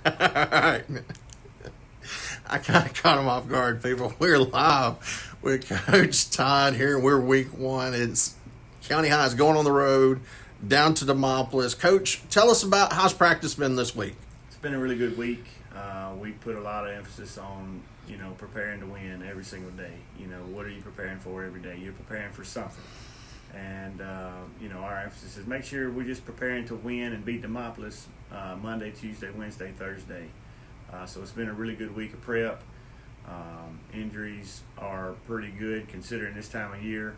All right. I kind of caught him off guard, people. We're live with Coach Todd here. We're week one. It's County High is going on the road down to Demopolis. Coach, tell us about how's practice been this week. It's been a really good week. We put a lot of emphasis on, preparing to win every single day. What are you preparing for every day? You're preparing for something. And, our emphasis is make sure we're just preparing to win and beat Demopolis Monday, Tuesday, Wednesday, Thursday. So it's been a really good week of prep. Injuries are pretty good considering this time of year.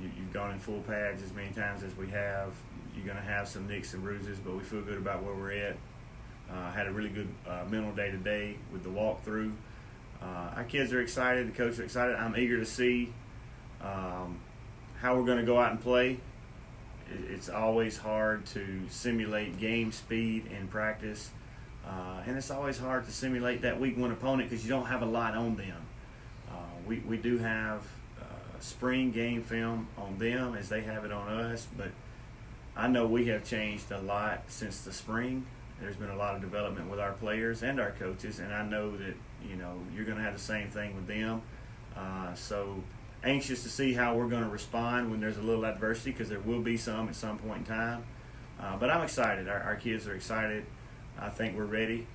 You've gone in full pads as many times as we have. You're going to have some nicks and bruises, but we feel good about where we're at. Had a really good mental day today with the walkthrough. Our kids are excited. The coaches are excited. I'm eager to see how we're going to go out and play. It's always hard to simulate game speed in practice. And it's always hard to simulate that week one opponent because you don't have a lot on them. We do have spring game film on them as they have it on us, but I know we have changed a lot since the spring. There's been a lot of development with our players and our coaches, and I know that you're going to have the same thing with them. So anxious to see how we're going to respond when there's a little adversity, because there will be some at some point in time. But I'm excited. Our kids are excited. I think we're ready.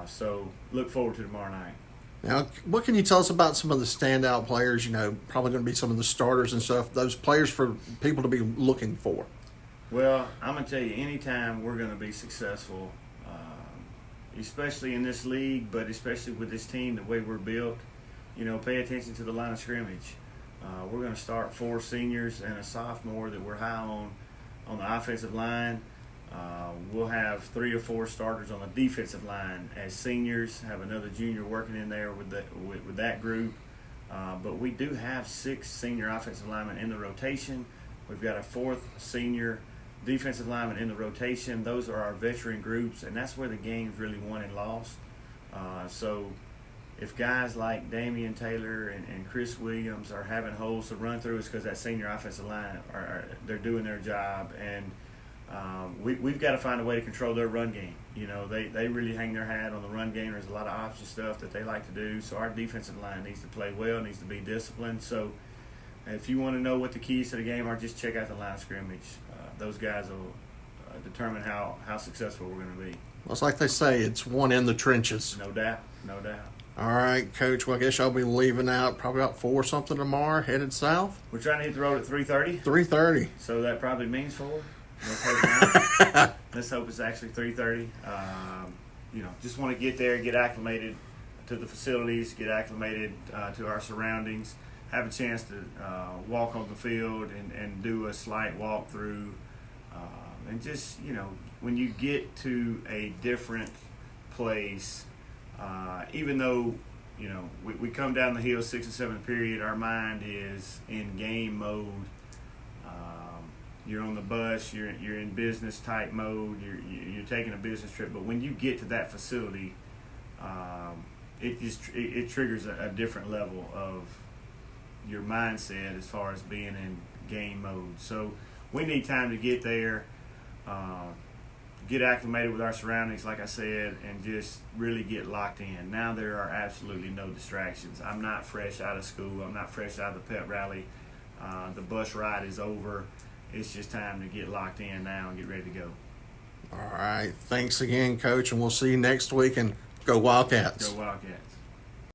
So look forward to tomorrow night. Now, what can you tell us about some of the standout players, probably going to be some of the starters and stuff, those players for people to be looking for? Well, I'm going to tell you, anytime we're going to be successful, especially in this league, but especially with this team, the way we're built, pay attention to the line of scrimmage. We're going to start 4 seniors and a sophomore that we're high on the offensive line. We'll have 3 or 4 starters on the defensive line as seniors, have another junior working in there with that group. But we do have 6 senior offensive linemen in the rotation. We've got a 4th senior defensive lineman in the rotation. Those are our veteran groups, and that's where the game's really won and lost. So if guys like Damian Taylor and Chris Williams are having holes to run through, it's because that senior offensive line they're doing their job, and we've got to find a way to control their run game. They really hang their hat on the run game. There's a lot of option stuff that they like to do. So our defensive line needs to play well, needs to be disciplined. So if you want to know what the keys to the game are, just check out the line of scrimmage. Those guys will determine how successful we're going to be. Well, it's like they say, it's one in the trenches. No doubt, no doubt. All right, Coach. Well, I guess y'all be leaving out probably about 4 something tomorrow, headed south. We're trying to hit the road at 3:30. 3:30. So that probably means 4. Let's hope not. Let's hope it's actually 3:30. Just want to get there, get acclimated to the facilities, get acclimated to our surroundings, have a chance to walk on the field and do a slight walkthrough. And just, when you get to a different place, even though, we come down the hill 6th and 7th period, our mind is in game mode. You're on the bus, you're in business type mode, you're taking a business trip. But when you get to that facility, it triggers a different level of your mindset as far as being in game mode. So we need time to get there, get acclimated with our surroundings, like I said, and just really get locked in. Now there are absolutely no distractions. I'm not fresh out of school. I'm not fresh out of the pep rally. The bus ride is over. It's just time to get locked in now and get ready to go. All right. Thanks again, Coach, and we'll see you next week, and go Wildcats. Go Wildcats.